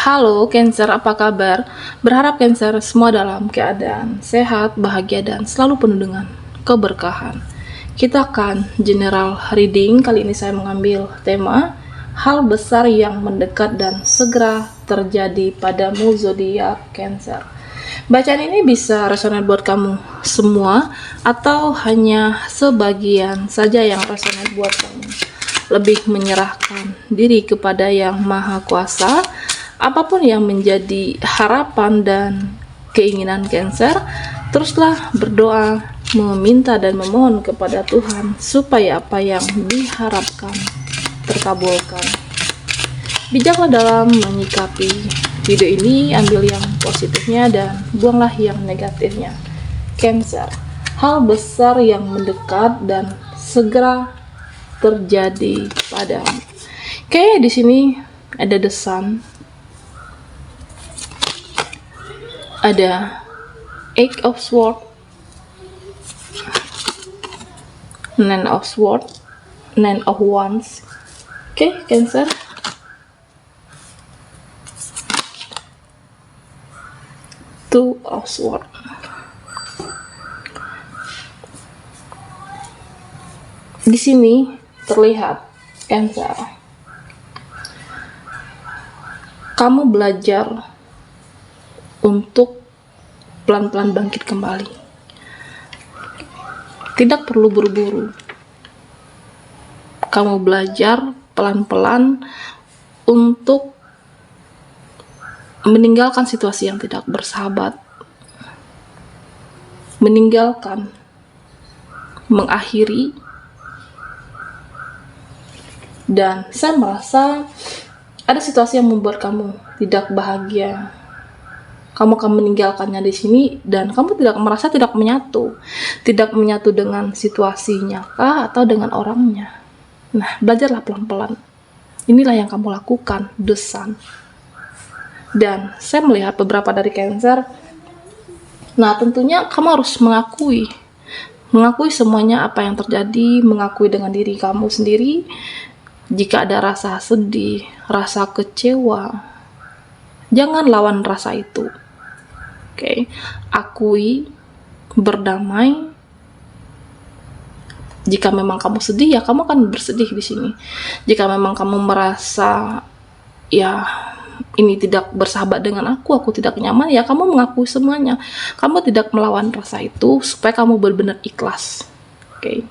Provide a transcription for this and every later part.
Halo Cancer, apa kabar? Berharap Cancer semua dalam keadaan sehat, bahagia, dan selalu penuh dengan keberkahan. Kita akan general reading. Kali ini saya mengambil tema hal besar yang mendekat dan segera terjadi padamu zodiak Cancer. Bacaan ini bisa resonate buat kamu semua atau hanya sebagian saja yang resonate buat kamu. Lebih menyerahkan diri kepada Yang Maha Kuasa. Apapun yang menjadi harapan dan keinginan Cancer, teruslah berdoa, meminta dan memohon kepada Tuhan supaya apa yang diharapkan terkabulkan. Bijaklah dalam menyikapi video ini, ambil yang positifnya dan buanglah yang negatifnya. Cancer, hal besar yang mendekat dan segera terjadi padamu. Kayak di sini ada the sun, ada Eight of Swords, Nine of Swords, Nine of Wands. Oke, Cancer. Two of Swords. Di sini terlihat Cancer, kamu belajar untuk pelan-pelan bangkit kembali. Tidak perlu buru-buru. Kamu belajar pelan-pelan untuk meninggalkan situasi yang tidak bersahabat. Meninggalkan, mengakhiri. Dan saya merasa ada situasi yang membuat kamu tidak bahagia. Kamu akan meninggalkannya di sini dan kamu merasa tidak menyatu dengan situasinya kah atau dengan orangnya. Nah, belajarlah pelan-pelan. Inilah yang kamu lakukan, the sun. Dan saya melihat beberapa dari Cancer. Nah, tentunya kamu harus mengakui semuanya apa yang terjadi, mengakui dengan diri kamu sendiri. Jika ada rasa sedih, rasa kecewa, jangan lawan rasa itu. Oke, akui, berdamai. Jika memang kamu sedih, ya kamu akan bersedih di sini. Jika memang kamu merasa ya ini tidak bersahabat dengan aku tidak nyaman, ya kamu mengakui semuanya. Kamu tidak melawan rasa itu supaya kamu benar-benar ikhlas. Oke.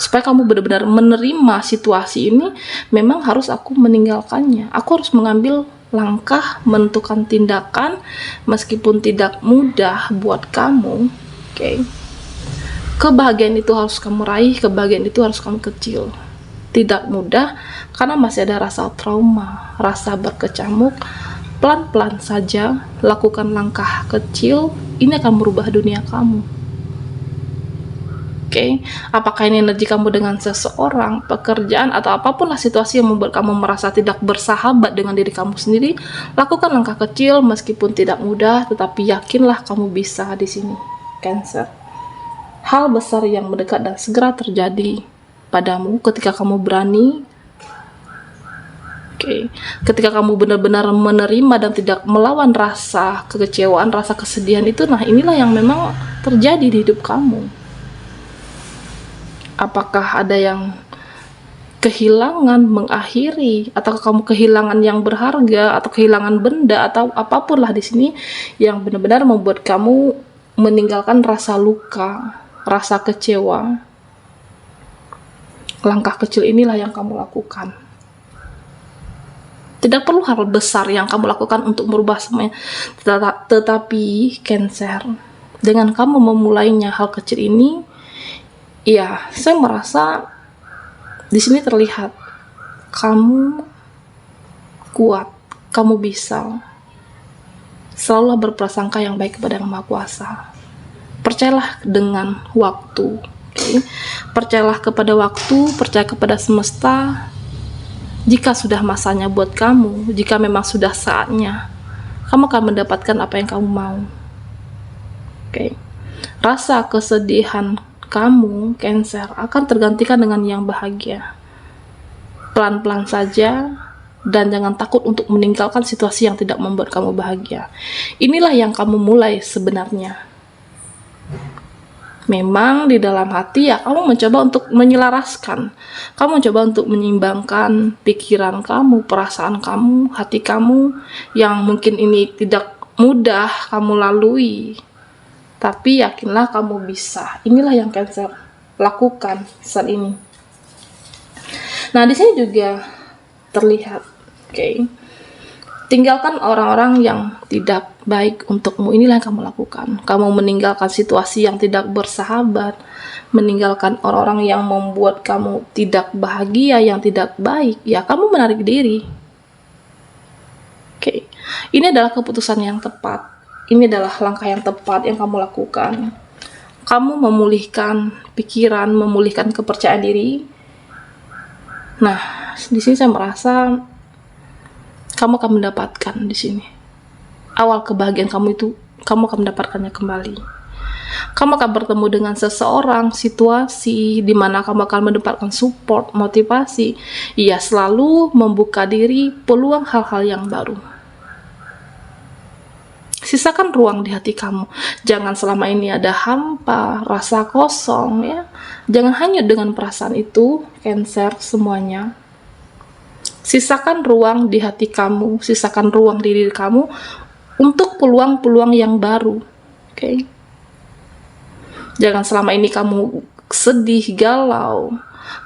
Supaya kamu benar-benar menerima situasi ini, memang harus aku meninggalkannya. Aku harus mengambil langkah, menentukan tindakan meskipun tidak mudah buat kamu. Oke. Kebahagiaan itu harus kamu raih, kebahagiaan itu harus kamu kecil. Tidak mudah karena masih ada rasa trauma, rasa berkecamuk. Pelan-pelan saja lakukan langkah kecil, ini akan merubah dunia kamu. Oke, apakah ini energi kamu dengan seseorang, pekerjaan, atau apapun lah situasi yang membuat kamu merasa tidak bersahabat dengan diri kamu sendiri, lakukan langkah kecil meskipun tidak mudah, tetapi yakinlah kamu bisa di sini, Cancer. Hal besar yang mendekat dan segera terjadi padamu ketika kamu berani. Oke, ketika kamu benar-benar menerima dan tidak melawan rasa kekecewaan, rasa kesedihan itu, nah inilah yang memang terjadi di hidup kamu. Apakah ada yang kehilangan, mengakhiri, atau kamu kehilangan yang berharga, atau kehilangan benda, atau apapun lah di sini yang benar-benar membuat kamu meninggalkan rasa luka, rasa kecewa. Langkah kecil inilah yang kamu lakukan. Tidak perlu hal besar yang kamu lakukan untuk merubah semuanya, tetapi Cancer, dengan kamu memulainya hal kecil ini, ya, saya merasa di sini terlihat kamu kuat, kamu bisa. Selalulah berprasangka yang baik kepada Yang Maha Kuasa. Percayalah dengan waktu. Okay? Percayalah kepada waktu, percaya kepada semesta. Jika sudah masanya buat kamu, jika memang sudah saatnya, kamu akan mendapatkan apa yang kamu mau. Okay? Rasa kesedihan kamu, Cancer, akan tergantikan dengan yang bahagia. Pelan-pelan saja, dan jangan takut untuk meninggalkan situasi yang tidak membuat kamu bahagia. Inilah yang kamu mulai sebenarnya. Memang di dalam hati ya kamu mencoba untuk menyelaraskan, kamu mencoba untuk menyeimbangkan pikiran kamu, perasaan kamu, hati kamu yang mungkin ini tidak mudah kamu lalui. Tapi yakinlah kamu bisa. Inilah yang Cancer lakukan saat ini. Nah, di sini juga terlihat, tinggalkan orang-orang yang tidak baik untukmu. Inilah yang kamu lakukan. Kamu meninggalkan situasi yang tidak bersahabat, meninggalkan orang-orang yang membuat kamu tidak bahagia, yang tidak baik. Ya, kamu menarik diri. Ini adalah keputusan yang tepat. Ini adalah langkah yang tepat yang kamu lakukan. Kamu memulihkan pikiran, memulihkan kepercayaan diri. Nah, di sini saya merasa kamu akan mendapatkan di sini. Awal kebahagiaan kamu itu, kamu akan mendapatkannya kembali. Kamu akan bertemu dengan seseorang, situasi di mana kamu akan mendapatkan support, motivasi. Ia selalu membuka diri, peluang hal-hal yang baru. Sisakan ruang di hati kamu. Jangan selama ini ada hampa, rasa kosong ya. Jangan hanyut dengan perasaan itu, Cancer semuanya. Sisakan ruang di hati kamu, sisakan ruang di diri kamu untuk peluang-peluang yang baru. Jangan selama ini kamu sedih, galau,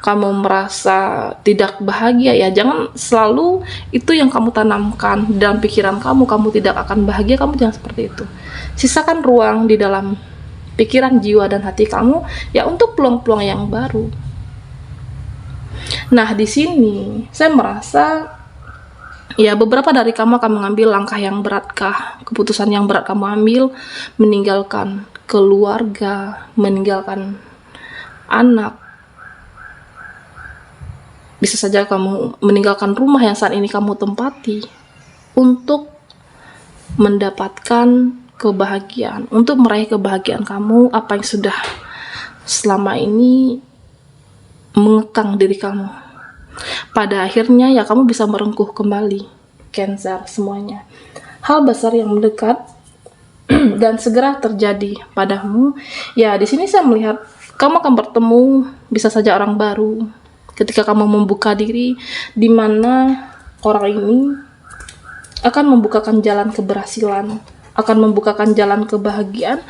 kamu merasa tidak bahagia ya. Jangan selalu itu yang kamu tanamkan dalam pikiran kamu tidak akan bahagia. Kamu jangan seperti itu. Sisakan ruang di dalam pikiran, jiwa, dan hati kamu ya untuk peluang-peluang yang baru. Nah, di sini saya merasa ya beberapa dari kamu akan mengambil langkah yang beratkah, keputusan yang berat kamu ambil, meninggalkan keluarga, meninggalkan anak. Bisa saja kamu meninggalkan rumah yang saat ini kamu tempati untuk mendapatkan kebahagiaan, untuk meraih kebahagiaan kamu, apa yang sudah selama ini mengekang diri kamu. Pada akhirnya ya kamu bisa merengkuh kembali, Cancer semuanya. Hal besar yang mendekat dan segera terjadi padamu. Ya, di sini saya melihat kamu akan bertemu bisa saja orang baru. Ketika kamu membuka diri, di mana orang ini akan membukakan jalan keberhasilan, akan membukakan jalan kebahagiaan,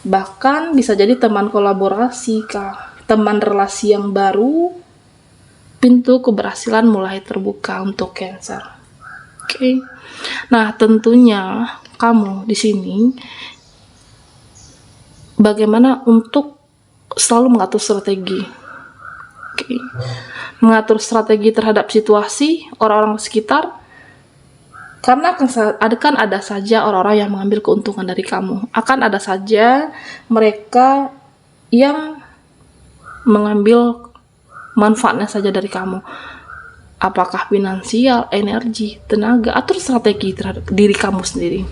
bahkan bisa jadi teman kolaborasi kah, teman relasi yang baru, pintu keberhasilan mulai terbuka untuk Cancer. Nah, tentunya kamu di sini bagaimana untuk selalu mengatur strategi. Mengatur strategi terhadap situasi orang-orang sekitar, karena akan ada saja orang-orang yang mengambil keuntungan dari kamu. Akan ada saja mereka yang mengambil manfaatnya saja dari kamu. Apakah finansial, energi, tenaga. Atur strategi terhadap diri kamu sendiri.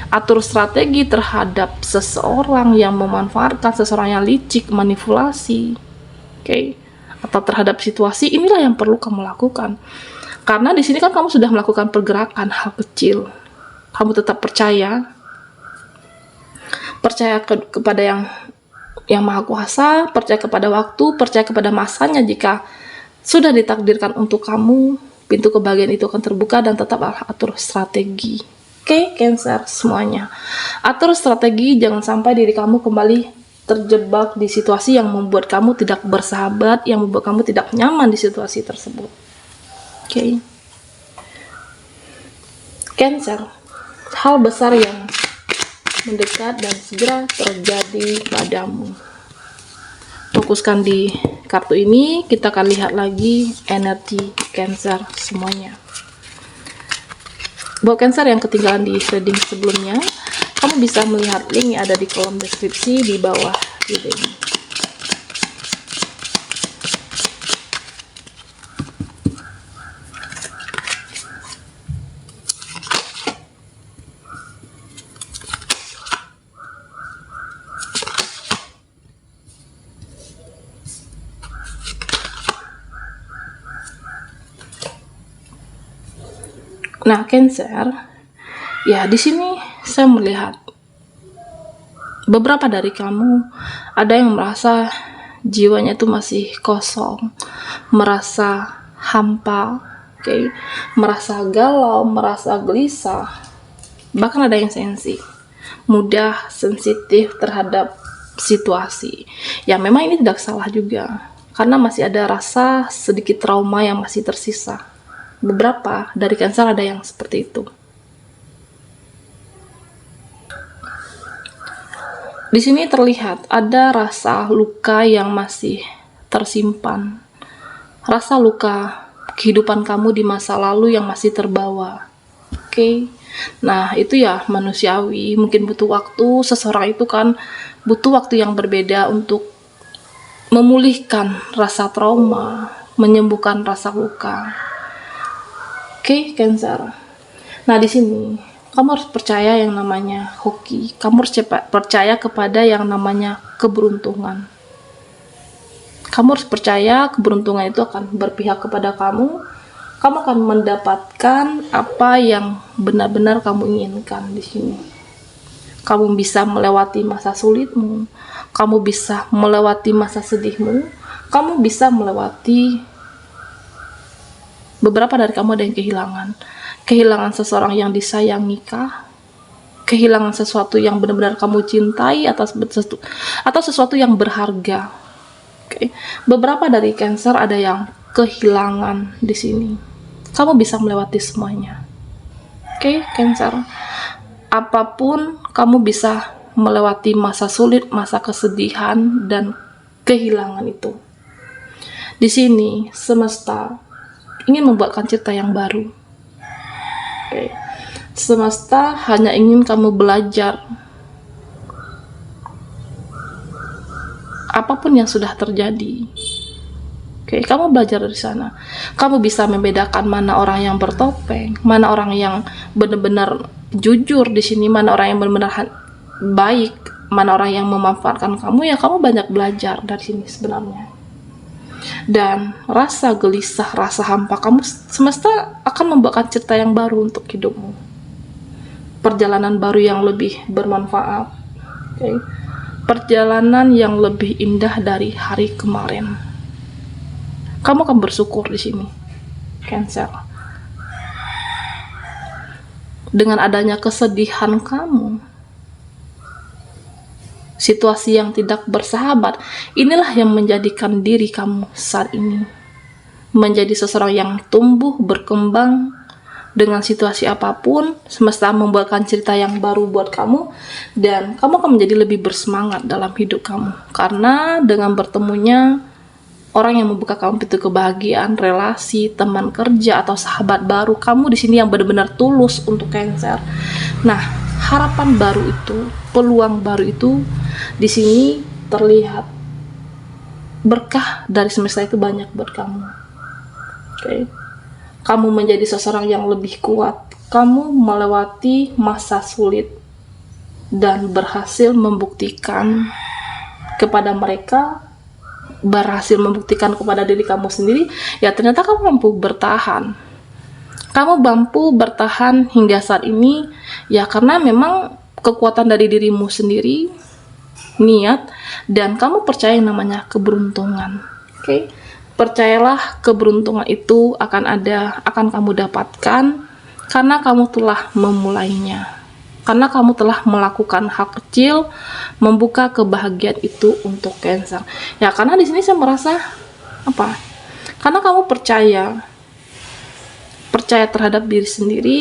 Atur strategi terhadap seseorang yang memanfaatkan, seseorang yang licik, manipulasi. Atau terhadap situasi. Inilah yang perlu kamu lakukan. Karena di sini kan kamu sudah melakukan pergerakan hal kecil. Kamu tetap percaya kepada yang Maha Kuasa, percaya kepada waktu, percaya kepada masanya. Jika sudah ditakdirkan untuk kamu, pintu kebahagiaan itu akan terbuka, dan tetap atur strategi. Cancer semuanya. Atur strategi, jangan sampai diri kamu kembali terjebak di situasi yang membuat kamu tidak bersahabat, yang membuat kamu tidak nyaman di situasi tersebut. Cancer, hal besar yang mendekat dan segera terjadi padamu. Fokuskan di kartu ini, kita akan lihat lagi energi Cancer semuanya. Buat Cancer yang ketinggalan di reading sebelumnya, kamu bisa melihat link yang ada di kolom deskripsi di bawah video ini. Nah, Cancer, ya di sini saya melihat beberapa dari kamu ada yang merasa jiwanya itu masih kosong, merasa hampa, merasa galau, merasa gelisah, bahkan ada yang sensi, mudah sensitif terhadap situasi. Ya memang ini tidak salah juga, karena masih ada rasa sedikit trauma yang masih tersisa. Beberapa dari Cancer ada yang seperti itu. Di sini terlihat ada rasa luka yang masih tersimpan. Rasa luka kehidupan kamu di masa lalu yang masih terbawa. Nah, itu ya manusiawi, mungkin butuh waktu. Seseorang itu kan butuh waktu yang berbeda untuk memulihkan rasa trauma, menyembuhkan rasa luka. Cancer. Nah, di sini kamu harus percaya yang namanya hoki. Kamu harus percaya kepada yang namanya keberuntungan. Kamu harus percaya keberuntungan itu akan berpihak kepada kamu. Kamu akan mendapatkan apa yang benar-benar kamu inginkan di sini. Kamu bisa melewati masa sulitmu. Kamu bisa melewati masa sedihmu. Kamu bisa melewati, beberapa dari kamu ada yang kehilangan seseorang yang disayangi kah? Kehilangan sesuatu yang benar-benar kamu cintai atau sesuatu yang berharga. Beberapa dari Cancer ada yang kehilangan di sini. Kamu bisa melewati semuanya. Cancer. Apapun kamu bisa melewati masa sulit, masa kesedihan dan kehilangan itu. Di sini semesta ingin membuatkan cerita yang baru. Semesta hanya ingin kamu belajar. Apapun yang sudah terjadi, kamu belajar dari sana. Kamu bisa membedakan mana orang yang bertopeng, mana orang yang benar-benar jujur di sini, mana orang yang benar-benar baik, mana orang yang memanfaatkan kamu. Ya kamu banyak belajar dari sini sebenarnya. Dan rasa gelisah, rasa hampa kamu, semesta akan membuatkan cerita yang baru untuk hidupmu. Perjalanan baru yang lebih bermanfaat. Perjalanan yang lebih indah dari hari kemarin. Kamu akan bersyukur di sini, Cancer. Dengan adanya kesedihan kamu, situasi yang tidak bersahabat, inilah yang menjadikan diri kamu saat ini menjadi seseorang yang tumbuh, berkembang dengan situasi apapun. Semesta membuatkan cerita yang baru buat kamu, dan kamu akan menjadi lebih bersemangat dalam hidup kamu, karena dengan bertemunya orang yang membuka kamu pintu kebahagiaan, relasi, teman kerja atau sahabat baru, kamu di sini yang benar-benar tulus untuk Cancer. Nah, harapan baru itu, peluang baru itu di sini terlihat. Berkah dari semesta itu banyak buat kamu. Kamu menjadi seseorang yang lebih kuat. Kamu melewati masa sulit dan berhasil membuktikan kepada mereka, berhasil membuktikan kepada diri kamu sendiri, ya ternyata kamu mampu bertahan. Kamu mampu bertahan hingga saat ini, ya karena memang kekuatan dari dirimu sendiri, niat, dan kamu percaya yang namanya keberuntungan. Percayalah, keberuntungan itu akan kamu dapatkan karena kamu telah memulainya. Karena kamu telah melakukan hal kecil, membuka kebahagiaan itu untuk Cancer. Ya, karena di sini saya merasa apa? Karena kamu percaya terhadap diri sendiri,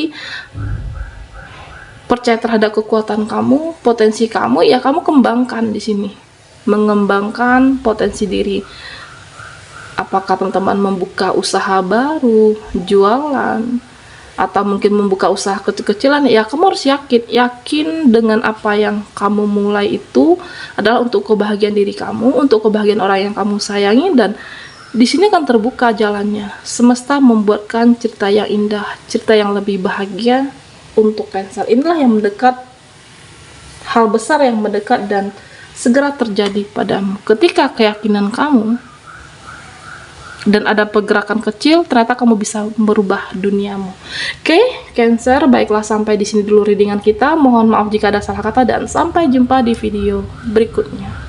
percaya terhadap kekuatan kamu, potensi kamu, ya kamu kembangkan di sini. Mengembangkan potensi diri. Apakah teman-teman membuka usaha baru, jualan, atau mungkin membuka usaha kecil-kecilan, ya kamu harus yakin dengan apa yang kamu mulai itu adalah untuk kebahagiaan diri kamu, untuk kebahagiaan orang yang kamu sayangi, dan di sini akan terbuka jalannya. Semesta membuatkan cerita yang indah, cerita yang lebih bahagia untuk Cancer. Inilah yang mendekat, hal besar yang mendekat dan segera terjadi padamu. Ketika keyakinan kamu dan ada pergerakan kecil, ternyata kamu bisa merubah duniamu. Oke, Cancer, baiklah sampai di sini dulu readingan kita. Mohon maaf jika ada salah kata dan sampai jumpa di video berikutnya.